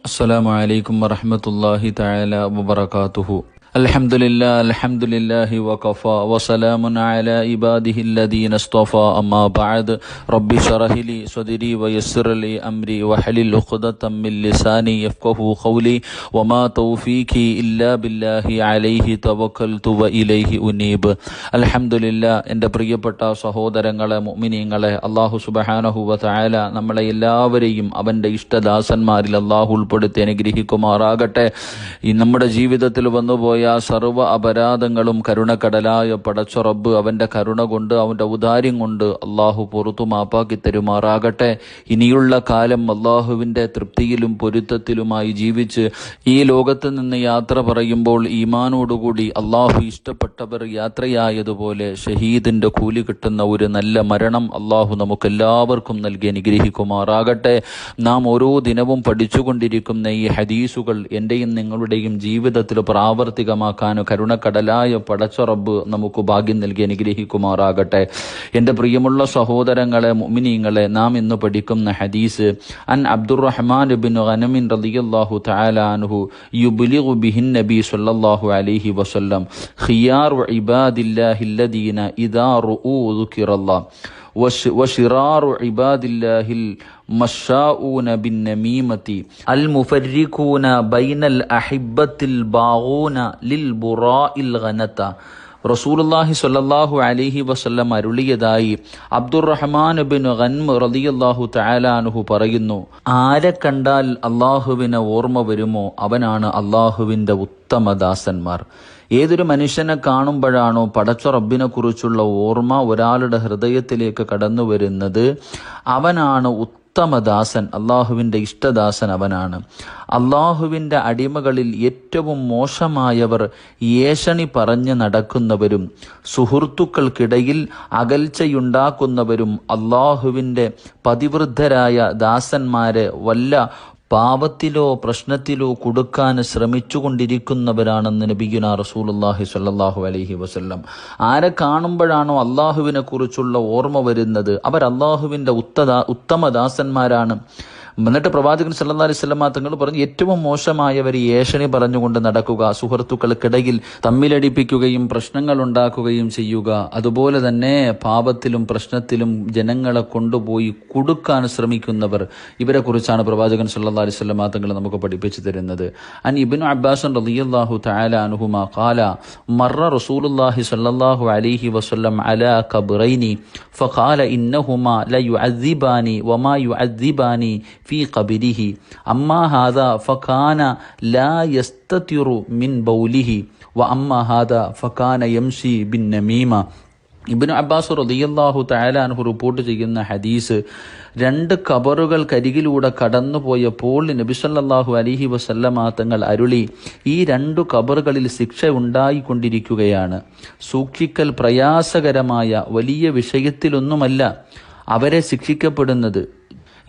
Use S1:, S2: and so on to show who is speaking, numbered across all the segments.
S1: السلام عليكم ورحمة الله تعالى وبركاته. الحمد لله وكفى وسلام على عباده الذين اصطفى أما بعد رب اشرح لي صدري ويسر لي أمري واحلل عقدة من لساني يفقهوا قولي وما توفيقي إلا بالله عليه توكلت وإليه أنيب. അൽഹംദുലില്ലാ. എൻ്റെ പ്രിയപ്പെട്ട സഹോദരങ്ങളെ, മുഅ്മിനീങ്ങളെ, അല്ലാഹു സുബ്ഹാനഹു വ തആല നമ്മളെ എല്ലാവരെയും അവൻ്റെ ഇഷ്ടദാസന്മാരിൽ അല്ലാഹു ഉൾപ്പെടുത്തി അനുഗ്രഹിക്കുമാറാകട്ടെ. ഈ നമ്മുടെ ജീവിതത്തിൽ വന്നുപോയ സർവ്വ അപരാധങ്ങളും കരുണക്കടലായ പടച്ച റബ്ബ് അവൻ്റെ കരുണ കൊണ്ട്, അവൻ്റെ ഔദാര്യം കൊണ്ട് അള്ളാഹു പുറത്തു മാപ്പാക്കി തരുമാറാകട്ടെ. ഇനിയുള്ള കാലം അള്ളാഹുവിൻ്റെ തൃപ്തിയിലും പൊരുത്തത്തിലുമായി ജീവിച്ച് ഈ ലോകത്ത് നിന്ന് യാത്ര പറയുമ്പോൾ ഈമാനോടുകൂടി അള്ളാഹു ഇഷ്ടപ്പെട്ടവർ യാത്രയായതുപോലെ ഷഹീദിൻ്റെ കൂലി കിട്ടുന്ന ഒരു നല്ല മരണം അള്ളാഹു നമുക്കെല്ലാവർക്കും നൽകി അനുഗ്രഹിക്കുമാറാകട്ടെ. നാം ഓരോ ദിനവും പഠിച്ചുകൊണ്ടിരിക്കുന്ന ഈ ഹദീസുകൾ എൻ്റെയും നിങ്ങളുടെയും ജീവിതത്തിൽ പ്രാവർത്തികമാക്കാനോ കരുണക്കടലായ പടച്ച റബ്ബ് നമുക്ക് ഭാഗ്യം നൽകി അനുഗ്രഹിക്കുമാറാകട്ടെ. എൻ്റെ പ്രിയമുള്ള സഹോദരങ്ങളെ, മുഅ്മിനീങ്ങളെ, നാം ഇന്ന് പഠിക്കുന്ന ഹദീസ് അൻ അബ്ദുറഹ്മാൻ ഇബ്നു ഗനമിൻ റളിയല്ലാഹു തആല അൻഹു യുബ്ലിഗു ബിഹിൻ നബി സ്വല്ലല്ലാഹു അലൈഹി വസല്ലം ഖിയാറു ഇബാദില്ലാഹില്ലദീന ഇദാ റുഊ ദുകിറല്ലാഹ് വശിറാറു ഇബാദില്ലാഹിൽ മശാഊന ബിന്നമീമതി അൽ മുഫർരിഖൂന ബൈനൽ അഹിബ്ബത്തിൽ ബാഗൂന ലിൽ ബുറാഇൽ ഗനത. റസൂലുള്ളാഹി സ്വല്ലല്ലാഹു അലൈഹി വസല്ലം അരുളിയതായി അബ്ദുറഹ്മാൻ ഇബ്നു ഗൻമ് റളിയല്ലാഹു തആല അൻഹു പറയുന്നു, ആരെ കണ്ടാൽ അള്ളാഹുവിനെ ഓർമ്മ വരുമോ അവനാണ് അള്ളാഹുവിൻ്റെ ഉത്തമദാസന്മാർ. ഏതൊരു മനുഷ്യനെ കാണുമ്പോഴാണോ പടച്ച റബ്ബിനെ കുറിച്ചുള്ള ഓർമ്മ ഒരാളുടെ ഹൃദയത്തിലേക്ക് കടന്നു വരുന്നത്, അവനാണ് ഉത്തമദാസൻ, അള്ളാഹുവിൻ്റെ ഇഷ്ടദാസൻ അവനാണ്. അള്ളാഹുവിൻ്റെ അടിമകളിൽ ഏറ്റവും മോശമായവർ ഏഷണി പറഞ്ഞ് നടക്കുന്നവരും സുഹൃത്തുക്കൾക്കിടയിൽ അകൽച്ചയുണ്ടാക്കുന്നവരും അള്ളാഹുവിൻ്റെ പതിവൃദ്ധരായ ദാസന്മാരെ വല്ല പാപത്തിലോ പ്രശ്നത്തിലോ കൊടുക്കാൻ ശ്രമിച്ചുകൊണ്ടിരിക്കുന്നവരാണെന്ന് നബിയുനാ റസൂലുള്ളാഹി സ്വല്ലല്ലാഹു അലൈഹി വസല്ലം. ആരെ കാണുമ്പോഴാണോ അള്ളാഹുവിനെ കുറിച്ചുള്ള ഓർമ്മ വരുന്നത് അവർ അള്ളാഹുവിൻ്റെ ഉത്തമദാസന്മാരാണ്. എന്നിട്ട് പ്രവാചകൻ സല്ലല്ലാഹു അലൈഹി വസല്ലം തങ്ങൾ പറഞ്ഞു, ഏറ്റവും മോശമായവർ ഏഷണി പറഞ്ഞുകൊണ്ട് നടക്കുക, സുഹൃത്തുക്കൾക്കിടയിൽ തമ്മിലടിപ്പിക്കുകയും പ്രശ്നങ്ങൾ ഉണ്ടാക്കുകയും ചെയ്യുക, അതുപോലെ തന്നെ പാപത്തിലും പ്രശ്നത്തിലും ജനങ്ങളെ കൊണ്ടുപോയി കൊടുക്കാൻ ശ്രമിക്കുന്നവർ, ഇവരെ കുറിച്ചാണ് പ്രവാചകൻ സല്ലല്ലാഹു അലൈഹി വസല്ലം തങ്ങൾ നമുക്ക് പഠിപ്പിച്ചു തരുന്നത്. അൻ ഇബ്നു അബ്ബാസ് റളിയല്ലാഹു തആല അൻഹുമാ ഖാല മറ റസൂലുള്ളാഹി സല്ലല്ലാഹു അലൈഹി വസല്ലം അലാ ഖബ്റൈനി ഫഖാല ഇന്നഹുമാ ലയുഅദ്ദിബാനി വമാ യുഅദ്ദിബാനി في قبره أما هذا فكان لا يستتر من بوله وأما هذا فكان يمشي بالنميمة. ഇബ്നു അബ്ബാസ് റളിയല്ലാഹു തആല അൻഹു റിപ്പോർട്ട് ചെയ്യുന്ന ഹദീസ്, രണ്ട് ഖബറുകൾക്കരികിലൂടെ കടന്നുപോയപ്പോൾ നബി സല്ലല്ലാഹു അലൈഹി വസല്ലമ തങ്ങൾ അരുളി, ഈ രണ്ടു ഖബറുകളിൽ ശിക്ഷ ഉണ്ടായിക്കൊണ്ടിരിക്കുകയാണ്. സൂക്ഷിക്കൽ പ്രയാസകരമായ വലിയ വിഷയത്തിലൊന്നുമല്ല അവരെ ശിക്ഷിക്കപ്പെടുന്നത്.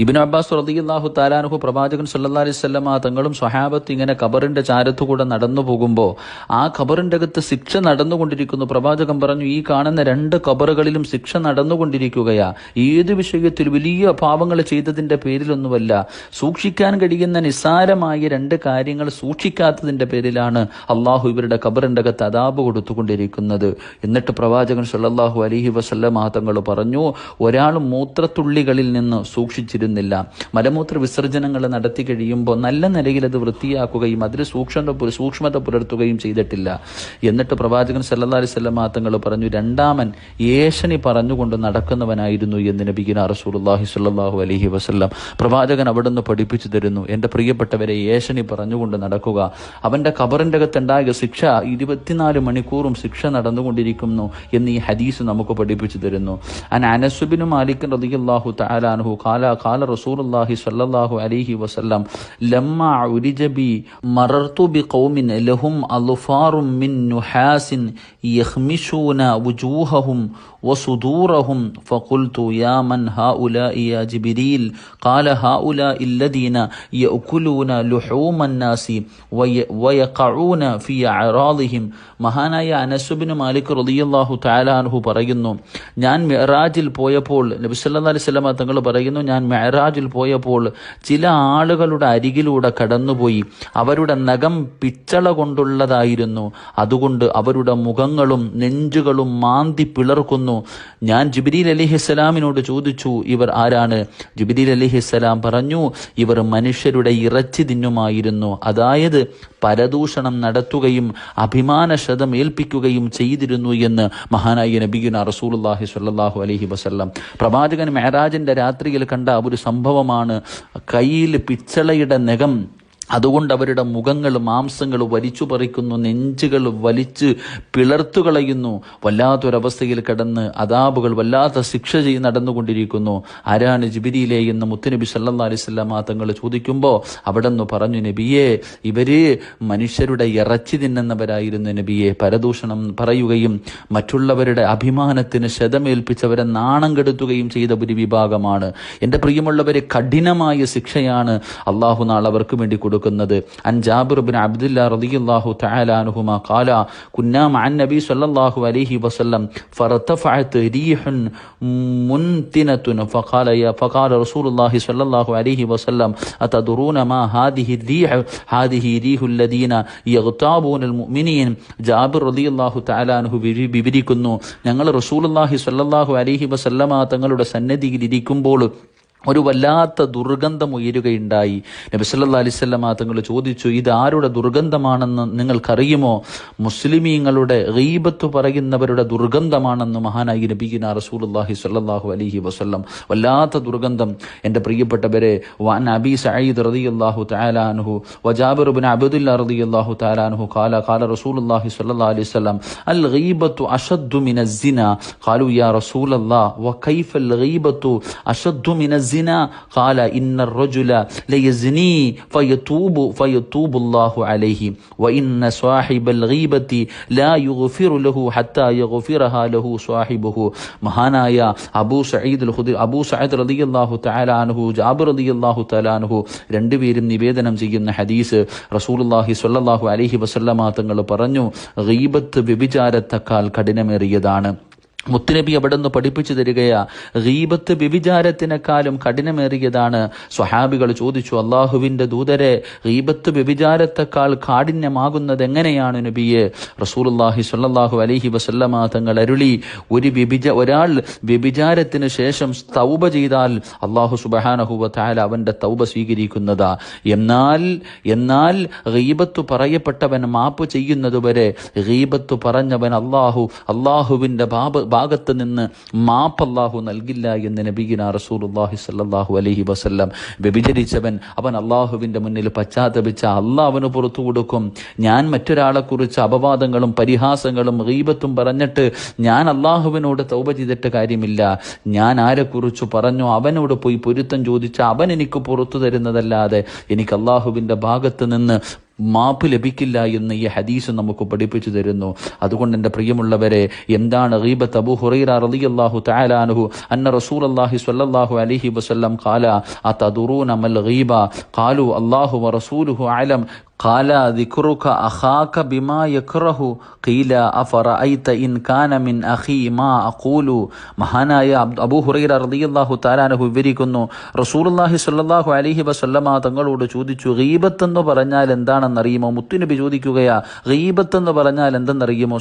S1: ഇബ്നു അബ്ബാസ് റളിയല്ലാഹു തആല അൻഹു പ്രവാചകൻ സല്ലല്ലാഹു അലൈഹി വസല്ലമ തങ്ങളും സ്വഹാബത്ത് ഇങ്ങനെ ഖബറിന്റെ ചാരത്തുകൂടെ നടന്നു പോകുമ്പോൾ ആ ഖബറിന്റെ അകത്ത് ശിക്ഷ നടന്നുകൊണ്ടിരിക്കുന്നു. പ്രവാചകൻ പറഞ്ഞു, ഈ കാണുന്ന രണ്ട് ഖബറുകളിലും ശിക്ഷ നടന്നുകൊണ്ടിരിക്കുകയാ. ഏത് വിഷയത്തിൽ വലിയ പാപങ്ങൾ ചെയ്തതിന്റെ പേരിലൊന്നുമല്ല, സൂക്ഷിക്കാൻ കഴിയുന്ന നിസ്സാരമായ രണ്ട് കാര്യങ്ങൾ സൂക്ഷിക്കാത്തതിന്റെ പേരിലാണ് അള്ളാഹു ഇവരുടെ ഖബറിന്റെ അകത്ത് അദാബ് കൊടുത്തുകൊണ്ടിരിക്കുന്നത്. എന്നിട്ട് പ്രവാചകൻ സല്ലല്ലാഹു അലൈഹി വസല്ലമ തങ്ങൾ പറഞ്ഞു, ഒരാൾ മൂത്രത്തുള്ളികളിൽ നിന്ന് സൂക്ഷിച്ചിരുന്നു, മലമൂത്ര വിസർജനങ്ങൾ നടത്തി കഴിയുമ്പോൾ നല്ല നിലയിൽ അത് വൃത്തിയാക്കുകയും അതിൽ സൂക്ഷ്മത പുലർത്തുകയും ചെയ്തിട്ടില്ല. എന്നിട്ട് പ്രവാചകൻ സല്ലല്ലാഹു അലൈഹി വസല്ലം തങ്ങൾ പറഞ്ഞു, രണ്ടാമൻ ഏഷണി പറഞ്ഞുകൊണ്ട് നടക്കുന്നവനായിരുന്നു എന്ന് നബിയുനാ റസൂലുള്ളാഹി സ്വല്ലല്ലാഹു അലൈഹി വസല്ലം. പ്രവാചകൻ അവിടുന്ന് പഠിപ്പിച്ചു തരുന്നു, എൻ്റെ പ്രിയപ്പെട്ടവരെ, ഏഷണി പറഞ്ഞുകൊണ്ട് നടക്കുക, അവൻ്റെ ഖബറിൻ്റെ അകത്തുണ്ടായ ശിക്ഷ 24 മണിക്കൂറും ശിക്ഷ നടന്നുകൊണ്ടിരിക്കുന്നു എന്ന് ഈ ഹദീസ് നമുക്ക് പഠിപ്പിച്ചു തരുന്നു. അൻ അനസ് ഇബ്നു മാലിക് റളിയല്ലാഹു തആല അൻഹു ഖാല റസൂലുള്ളാഹി സ്വല്ലല്ലാഹു അലൈഹി വസല്ലം ലമ്മാ ഉരിജ ബി മറർതു ബിഖൗമിൻ ലഹും അൽഫാറും മിൻ നുഹാസിൻ യഖ്മിശൂന വുജൂഹഹും വസുദൂറഹും ഫഖുൽതു യാ മൻ ഹൗലാഇ യാ ജിബ്രീൽ ഖാല ഹൗലാഇ الذين يأكلون لحوم الناس ويقعون في أعراضهم. മഹാനായ അനസ് ഇബ്നു മാലിക് റളിയല്ലാഹു തആല അൻഹു പറയുന്നു, ഞാൻ മിഅ്റാജിൽ പോയപ്പോൾ നബി സല്ലല്ലാഹു അലൈഹി വസല്ലം തങ്ങൾ പറയുന്നു, ഞാൻ മെഹറാജിൽ പോയപ്പോൾ ചില ആളുകളുടെ അരികിലൂടെ കടന്നുപോയി. അവരുടെ നഖം പിച്ചള കൊണ്ടുള്ളതായിരുന്നു. അതുകൊണ്ട് അവരുടെ മുഖങ്ങളും നെഞ്ചുകളും മാന്തി പിളർക്കുന്നു. ഞാൻ ജിബ്രീൽ അലൈഹിസ്സലാമിനോട് ചോദിച്ചു, ഇവർ ആരാണ്? ജിബ്രീൽ അലൈഹിസ്സലാം പറഞ്ഞു, ഇവർ മനുഷ്യരുടെ ഇറച്ചി തിന്നുമായിരുന്നു. അതായത് പരദൂഷണം നടത്തുകയും അഭിമാനശതം ഏൽപ്പിക്കുകയും ചെയ്തിരുന്നു എന്ന് മഹാനായ നബിയുനാ റസൂലുള്ളാഹി സ്വല്ലല്ലാഹു അലൈഹി വസല്ലം. പ്രവാചകൻ മെഹറാജിന്റെ രാത്രിയിൽ കണ്ട ഒരു സംഭവമാണ്. കയ്യിൽ പിച്ചളയുടെ നഖം, അതുകൊണ്ട് അവരുടെ മുഖങ്ങൾ മാംസങ്ങൾ വലിച്ചു പറിക്കുന്നു, നെഞ്ചുകൾ വലിച്ച് പിളർത്തുകളയുന്നു. വല്ലാത്തൊരവസ്ഥയിൽ കിടന്ന് അദാബുകൾ വല്ലാത്ത ശിക്ഷ നടന്നുകൊണ്ടിരിക്കുന്നു. ആരാണ് ജിബ്രീലേ എന്ന് മുത്തുനബി സല്ലല്ലാഹു അലൈഹി വസല്ലം തങ്ങൾ ചോദിക്കുമ്പോൾ അവിടെന്ന് പറഞ്ഞു, നബിയെ, ഇവര് മനുഷ്യരുടെ ഇറച്ചി തിന്നുന്നവരായിരുന്നു നബിയെ. പരദൂഷണം പറയുകയും മറ്റുള്ളവരുടെ അഭിമാനത്തിന് ക്ഷതമേൽപ്പിച്ചവരെ നാണം കെടുത്തുകയും ചെയ്ത ഒരു വിഭാഗമാണ്. എൻ്റെ പ്രിയമുള്ളവരെ, കഠിനമായ ശിക്ഷയാണ് അള്ളാഹു നാളെ അവർക്ക് വേണ്ടി കൊടുക്കുന്നത്. അൻ ജാബിർ ബിൻ അബ്ദുല്ലാ റളിയല്ലാഹു തആല അൻഹുമാ ഖാല കുന്നാ മഅൻ നബി സ്വല്ലല്ലാഹു അലൈഹി വസല്ലം ഫർതഫഅത് റീഹുൻ മുൻതിനതുൻ ഫഖാല റസൂലുള്ളാഹി സ്വല്ലല്ലാഹു അലൈഹി വസല്ലം അതദറൂന മാ ഹാദിഹി റീഹ് ഹാദിഹി റീഹുൽ ലദീന യഗ്താബൂനൽ മുഅ്മിനീൻ. ജാബിർ റളിയല്ലാഹു തആല അൻഹു വിവരിക്കുന്നു, ഞങ്ങൾ റസൂലുള്ളാഹി സ്വല്ലല്ലാഹു അലൈഹി വസല്ലമ തങ്ങളുടെ സന്നിധിയിൽ ഇരിക്കുമ്പോൾ ഒരു വല്ലാത്ത ദുർഗന്ധം ഉയരുകയുണ്ടായി. നബി സല്ലല്ലാഹു അലൈഹി വസല്ലം തങ്ങൾ ചോദിച്ചു, ഇത് ആരുടെ ദുർഗന്ധമാണെന്ന് നിങ്ങൾക്കറിയുമോ? മുസ്ലിമീങ്ങളുടെ ഗീബത്ത് പറയുന്നവരുടെ ദുർഗന്ധമാണെന്ന് മഹാനായി നബിയുനാ റസൂലുള്ളാഹി സ്വല്ലല്ലാഹു അലൈഹി വസല്ലം. വല്ലാത്ത ദുർഗന്ധം. എൻ്റെ പ്രിയപ്പെട്ടവരെ, വഅൻ അബീ സഈദ് റളിയല്ലാഹു തആല അൻഹു വജാബിർ ഇബ്നു അബ്ദുല്ലാ റളിയല്ലാഹു തആല അൻഹു ഖാല റസൂലുള്ളാഹി സ്വല്ലല്ലാഹു അലൈഹി വസല്ലം അൽ ഗീബത്തു അശദ്ദു മിനസ് സിന. ഖാലു യാ റസൂലല്ലാഹ് വകൈഫൽ ഗീബത്തു അശദ്ദു മിനസ് الزنا قال إن الرجل ليزني فيتوب الله عليه وإن صاحب الغيبة لا يغفر له حتى يغفرها له صاحبه. മഹാനായ അബൂ സഈദ് റളിയല്ലാഹു തആല അൻഹു, ജാബിർ റളിയല്ലാഹു തആല അൻഹു രണ്ടുപേരും നിവേദനം ചെയ്യുന്ന ഹദീസ്, റസൂലുള്ളാഹി സ്വല്ലല്ലാഹു അലൈഹി വസല്ലമ തങ്ങൾ പറഞ്ഞു, ഗീബത്ത് വ്യഭിചാരത്തെക്കാൾ കഠിനമേറിയതാണ്. മുത്തുനബി അവിടെ നിന്ന് പഠിപ്പിച്ചു തരികയാ, ഗീബത്ത് വ്യഭിചാരത്തിനേക്കാളും കഠിനമേറിയതാണ്. സ്വഹാബികൾ ചോദിച്ചു, അള്ളാഹുവിന്റെ ദൂതരെ, ഗീബത്ത് വ്യഭിചാരത്തെക്കാൾ കാഠിന്യമാകുന്നത് എങ്ങനെയാണ് നബിയെ? റസൂലുള്ളാഹി സ്വല്ലല്ലാഹു അലൈഹി വസല്ലമ തങ്ങൾ അരുളി, ഒരാൾ വ്യഭിചാരത്തിന് ശേഷം തൗബ ചെയ്താൽ അള്ളാഹു സുബ്ഹാനഹു വ തആല അവന്റെ തൗബ സ്വീകരിക്കുന്നതാ. എന്നാൽ ഗീബത്ത് പറയപ്പെട്ടവൻ മാപ്പ് ചെയ്യുന്നതുവരെ ഗീബത്ത് പറഞ്ഞവൻ അള്ളാഹുവിന്റെ ഭാഗത്ത് നിന്ന് മാപ്പ് അല്ലാഹു നൽകില്ല എന്ന് നബിയുനാ റസൂലുള്ളാഹി സ്വല്ലല്ലാഹു അലൈഹി വസല്ലം. വ്യഭിചരിച്ചവൻ അവൻ അള്ളാഹുവിന്റെ മുന്നിൽ പശ്ചാത്തപിച്ച അല്ലാഹു അവന് പുറത്തു കൊടുക്കും. ഞാൻ മറ്റൊരാളെ കുറിച്ച് അപവാദങ്ങളും പരിഹാസങ്ങളും ഗീബത്തും പറഞ്ഞിട്ട് ഞാൻ അള്ളാഹുവിനോട് തൗബ ചെയ്തിട്ട് കാര്യമില്ല. ഞാൻ ആരെക്കുറിച്ച് പറഞ്ഞോ അവനോട് പോയി പൊരുത്തം ചോദിച്ച അവൻ എനിക്ക് പുറത്തു തരുന്നതല്ലാതെ എനിക്ക് അള്ളാഹുവിന്റെ ഭാഗത്ത് നിന്ന് മാപ്പ് ലഭിക്കില്ല എന്ന് ഈ ഹദീസ് നമുക്ക് പഠിപ്പിച്ചു തരുന്നു. അതുകൊണ്ട് എൻ്റെ പ്രിയമുള്ളവരെ, എന്താണ് ഗീബത്ത്? അബൂ ഹുറൈറ റളിയല്ലാഹു തആല അൻഹു അന്ന റസൂലുള്ളാഹി സ്വല്ലല്ലാഹു അലൈഹി വസല്ലം ഖാല അതദറൂന മൽ ഗീബ ഖാലു അല്ലാഹു വറസൂലുഹു അലം ഖാല ദിക്റുക അഖാക ബിമാ യക്റഹു ഖീല അഫറഅയ്ത ഇൻ കാന മിൻ അഖീ മാ അഖൂലു. മഹാനായ അബൂ ഹുറൈറ റളിയല്ലാഹു തആല അൻഹു വിവരിക്കുന്നു, റസൂലുള്ളാഹി സ്വല്ലല്ലാഹു അലൈഹി വസല്ലമ തങ്ങളോട് ചോദിച്ചു, ഗീബത്ത് എന്ന് പറഞ്ഞാൽ എന്താണെന്നറിയുമോ? മുത്തുനബി ചോദിക്കുകയാ, ഗീബത്ത് എന്ന് പറഞ്ഞാൽ എന്തെന്നറിയുമോ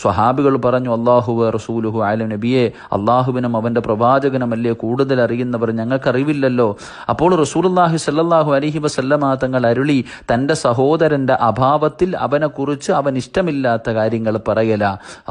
S1: സ്വഹാബികൾ പറഞ്ഞു, അല്ലാഹു റസൂലുഹു അലം. നബിയെ, അള്ളാഹുവിനും അവന്റെ പ്രവാചകനുമല്ലേ കൂടുതൽ അറിയുന്നവർ, ഞങ്ങൾക്കറിവില്ലല്ലോ. അപ്പോൾ റസൂലുള്ളാഹി സ്വല്ലല്ലാഹു അലൈഹി വസല്ലമ തങ്ങൾ അരുളി, തന്റെ സഹോദരന്റെ അഭാവത്തിൽ അവനെ കുറിച്ച് അവൻ ഇഷ്ടമില്ലാത്ത കാര്യങ്ങൾ പറയല.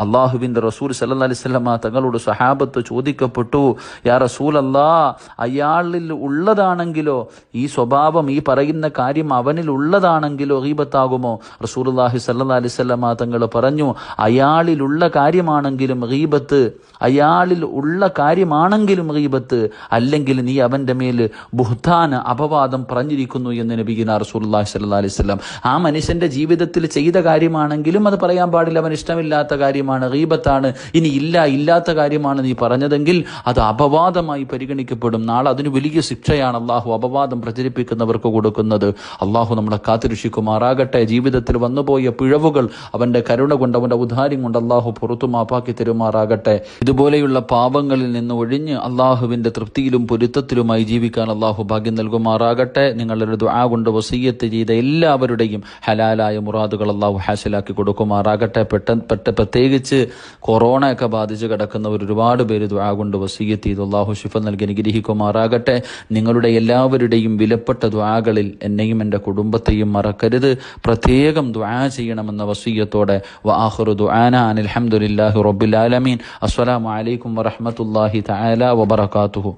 S1: അള്ളാഹുവിന്റെ റസൂൽ സല്ലല്ലാഹു അലൈഹി വസല്ലം തങ്ങളോട് സഹാബത്ത് ചോദിക്കപ്പെട്ടു, യാ റസൂലല്ലാഹ്, അയാളിൽ ഉള്ളതാണെങ്കിലോ, ഈ സ്വഭാവം, ഈ പറയുന്ന കാര്യം അവനിൽ ഉള്ളതാണെങ്കിലോ ഗീബത്താകുമോ? റസൂലുള്ളാഹി സല്ലല്ലാഹു അലൈഹി വസല്ലം തങ്ങൾ പറഞ്ഞു, അയാളിലുള്ള കാര്യമാണെങ്കിലും ഗീബത്ത്, അയാളിൽ ഉള്ള കാര്യമാണെങ്കിലും ഗീബത്ത്, അല്ലെങ്കിൽ നീ അവന്റെ മേൽ ബുഹ്താൻ, അപവാദം പറഞ്ഞിരിക്കുന്നു എന്ന് നബിയുനാ റസൂലുള്ളാഹി സ്വല്ലല്ലാഹു അലൈഹി അലൈഹി വസല്ലം. ആ മനുഷ്യന്റെ ജീവിതത്തിൽ ചെയ്ത കാര്യമാണെങ്കിലും അത് പറയാൻ പാടില്ല, അവൻ ഇഷ്ടമില്ലാത്ത കാര്യമാണ്, ഗീബത്താണ്. ഇനി ഇല്ലാത്ത കാര്യമാണ് നീ പറഞ്ഞതെങ്കിൽ അത് അപവാദമായി പരിഗണിക്കപ്പെടും. നാളെ അതിന് വലിയ ശിക്ഷയാണ് അള്ളാഹു അപവാദം പ്രചരിപ്പിക്കുന്നവർക്ക് കൊടുക്കുന്നത്. അള്ളാഹു നമ്മളെ കാത്തുരക്ഷിക്കുമാറാകട്ടെ. ജീവിതത്തിൽ വന്നുപോയ പിഴവുകൾ അവന്റെ കരുണ കൊണ്ട്, അവന്റെ ഉദാര്യം കൊണ്ട് അള്ളാഹു പുറത്തു മാപ്പാക്കി തരുമാറാകട്ടെ. ഇതുപോലെയുള്ള പാപങ്ങളിൽ നിന്ന് ഒഴിഞ്ഞ് അള്ളാഹുവിന്റെ തൃപ്തിയിലും പൊരുത്തത്തിലുമായി ജീവിക്കാൻ അള്ളാഹു ഭാഗ്യം നൽകുമാറാകട്ടെ. നിങ്ങളുടെ ദുആ കൊണ്ട് വസിയ്യത്ത് ചെയ്ത എല്ലാവരുടെയും ഹലാലായ മുറാദുകൾ അള്ളാഹു ഹാസിലാക്കി കൊടുക്കുമാറാകട്ടെ. പ്രത്യേകിച്ച് കൊറോണയൊക്കെ ബാധിച്ച് കിടക്കുന്നവർ ഒരുപാട് പേര് ദുആ കൊണ്ട് വസിയ്യത്ത് ചെയ്തു. അള്ളാഹു ശിഫ നൽകി അനുഗ്രഹിക്കുമാറാകട്ടെ. നിങ്ങളുടെ എല്ലാവരുടെയും വിലപ്പെട്ട ദുആകളിൽ എന്നെയും എൻ്റെ കുടുംബത്തെയും മറക്കരുത്. പ്രത്യേകം ദുആ ചെയ്യണമെന്ന വസിയ്യത്തോടെ വആഖിറു ദുആനാ അനിൽ ഹംദുലില്ലാഹി റബ്ബിൽ ആലമീൻ. അസ്സലാമു അലൈക്കും വറഹ്മത്തുള്ളാഹി തആല വബറകാതുഹു.